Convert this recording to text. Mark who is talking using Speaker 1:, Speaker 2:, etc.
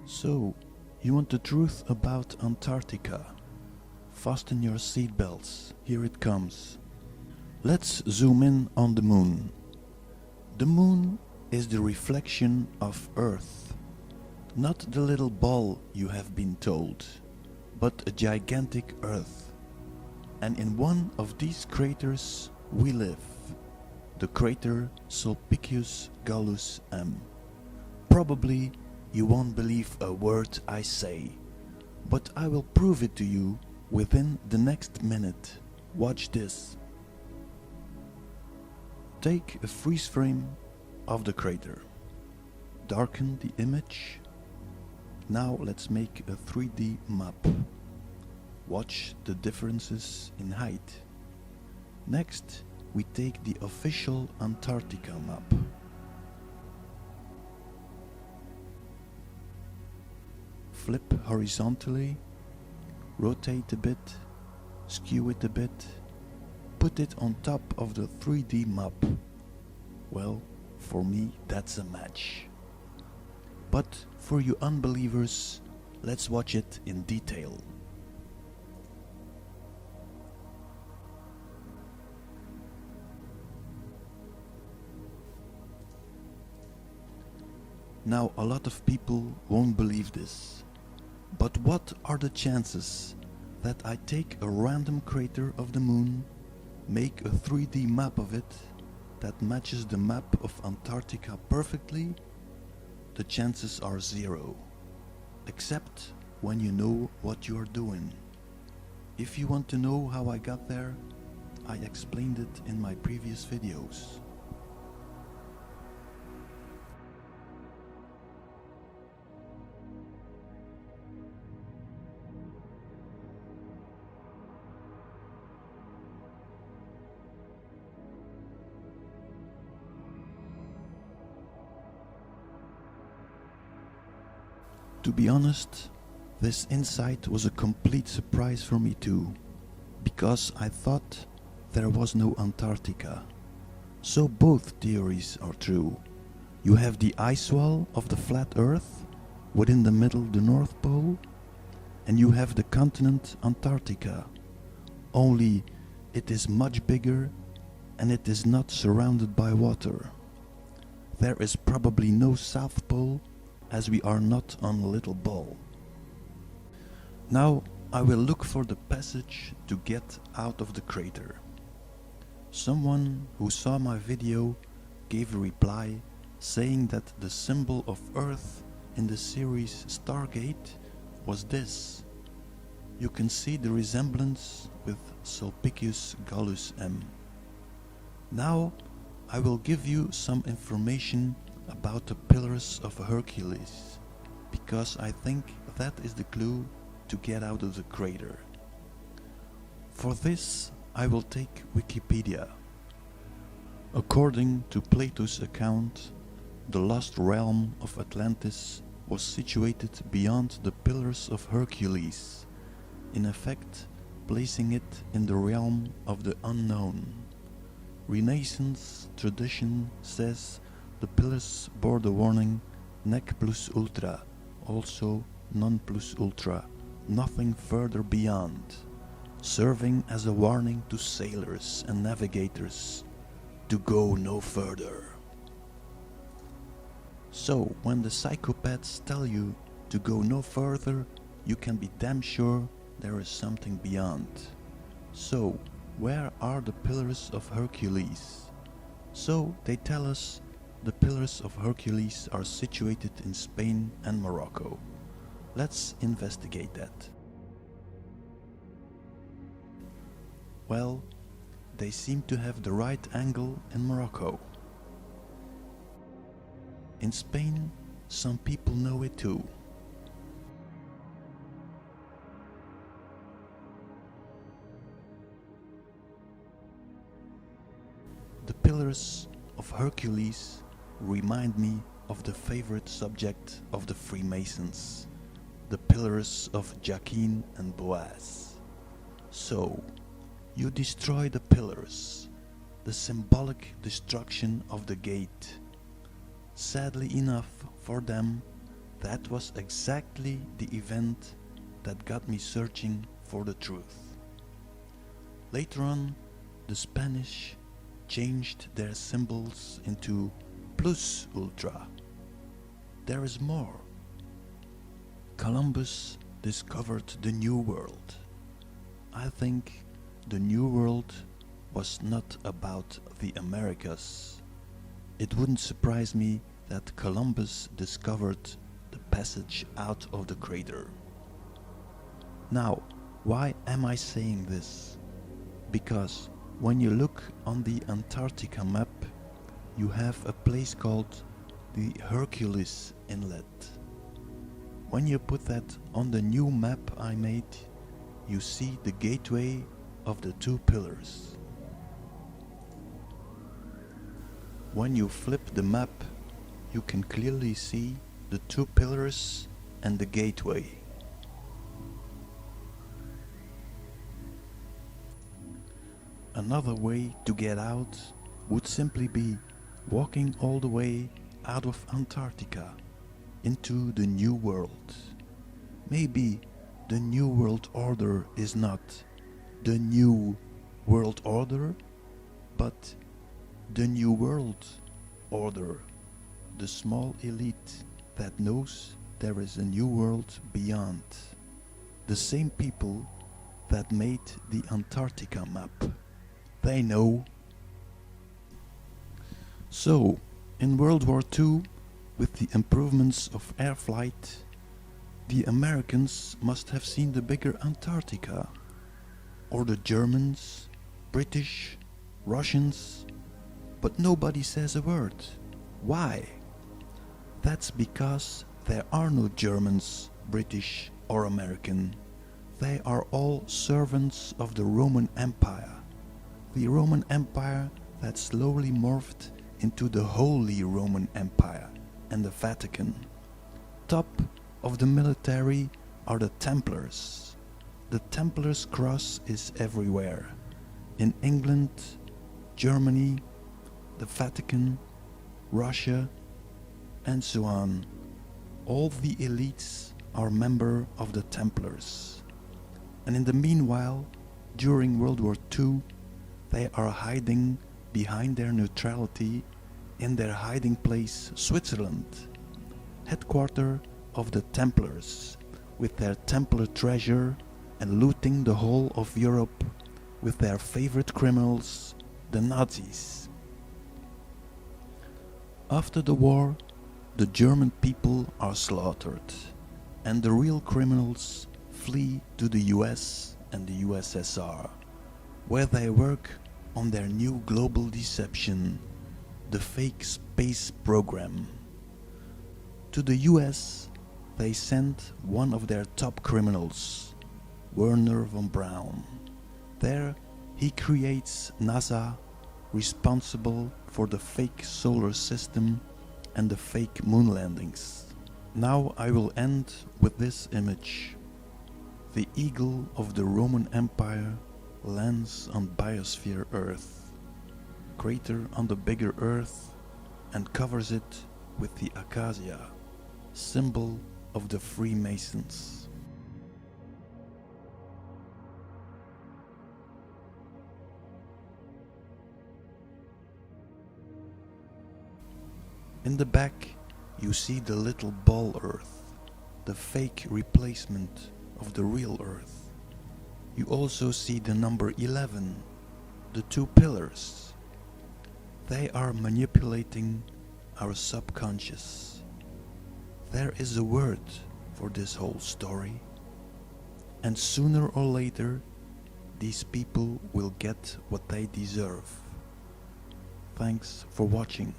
Speaker 1: So, you want the truth about Antarctica? Fasten your seatbelts, here it comes. Let's zoom in on the moon. The moon is the reflection of Earth. Not the little ball you have been told, but a gigantic Earth. And in one of these craters we live, the crater Sulpicius Gallus M. Probably you won't believe a word I say, but I will prove it to you within the next minute. Watch this. Take a freeze frame of the crater. Darken the image. Now let's make a 3D map. Watch the differences in height. Next, we take the official Antarctica map. Flip horizontally, rotate a bit, skew it a bit, put it on top of the 3D map. Well, for me that's a match. But for you unbelievers, let's watch it in detail. Now a lot of people won't believe this, but what are the chances that I take a random crater of the moon, make a 3D map of it that matches the map of Antarctica perfectly? The chances are zero, except when you know what you are doing. If you want to know how I got there, I explained it in my previous videos. To be honest, this insight was a complete surprise for me too, because I thought there was no Antarctica. So both theories are true. You have the ice wall of the flat Earth, within the middle the North Pole, and you have the continent Antarctica, only it is much bigger and it is not surrounded by water. There is probably no South Pole, as we are not on a little ball. Now I will look for the passage to get out of the crater. Someone who saw my video gave a reply saying that the symbol of Earth in the series Stargate was this. You can see the resemblance with Sulpicius Gallus M. Now I will give you some information about the Pillars of Hercules, because I think that is the clue to get out of the crater. For this I will take Wikipedia. According to Plato's account, the lost realm of Atlantis was situated beyond the Pillars of Hercules, in effect placing it in the realm of the unknown. Renaissance tradition says the pillars bore the warning nec plus ultra, also non plus ultra, nothing further beyond, serving as a warning to sailors and navigators to go no further. So when the psychopaths tell you to go no further, you can be damn sure there is something beyond. So where are the Pillars of Hercules? So they tell us the Pillars of Hercules are situated in Spain and Morocco. Let's investigate that. Well, they seem to have the right angle in Morocco. In Spain, some people know it too. The Pillars of Hercules remind me of the favorite subject of the Freemasons, the Pillars of Jachin and Boaz. So, you destroy the pillars, the symbolic destruction of the gate. Sadly enough for them, that was exactly the event that got me searching for the truth. Later on, the Spanish changed their symbols into plus ultra. There is more. Columbus discovered the New World. I think the New World was not about the Americas. It wouldn't surprise me that Columbus discovered the passage out of the crater. Now, why am I saying this? Because when you look on the Antarctica map, you have a place called the Hercules Inlet. When you put that on the new map I made, you see the gateway of the two pillars. When you flip the map, you can clearly see the two pillars and the gateway. Another way to get out would simply be walking all the way out of Antarctica into the New World. Maybe the New World Order is not the New World Order, but the New World Order, the small elite that knows there is a new world beyond. The same people that made the Antarctica map. They know. So, in World War II, with the improvements of air flight, the Americans must have seen the bigger Antarctica. Or the Germans, British, Russians, but nobody says a word. Why? That's because there are no Germans, British or American. They are all servants of the Roman Empire. The Roman Empire that slowly morphed into the Holy Roman Empire and the Vatican. Top of the military are the Templars. The Templars' cross is everywhere. In England, Germany, the Vatican, Russia, and so on. All the elites are members of the Templars. And in the meanwhile, during World War II, they are hiding behind their neutrality in their hiding place Switzerland, headquarters of the Templars, with their Templar treasure and looting the whole of Europe with their favorite criminals, the Nazis. After the war, the German people are slaughtered, and the real criminals flee to the US and the USSR, where they work on their new global deception, the fake space program. To the US, they sent one of their top criminals, Werner von Braun. There, he creates NASA, responsible for the fake solar system and the fake moon landings. Now I will end with this image. The eagle of the Roman Empire lands on biosphere Earth, crater on the bigger Earth, and covers it with the acacia, symbol of the Freemasons. In the back, you see the little ball Earth, the fake replacement of the real Earth. You also see the number 11, the two pillars. They are manipulating our subconscious. There is a word for this whole story, and sooner or later, these people will get what they deserve. Thanks for watching.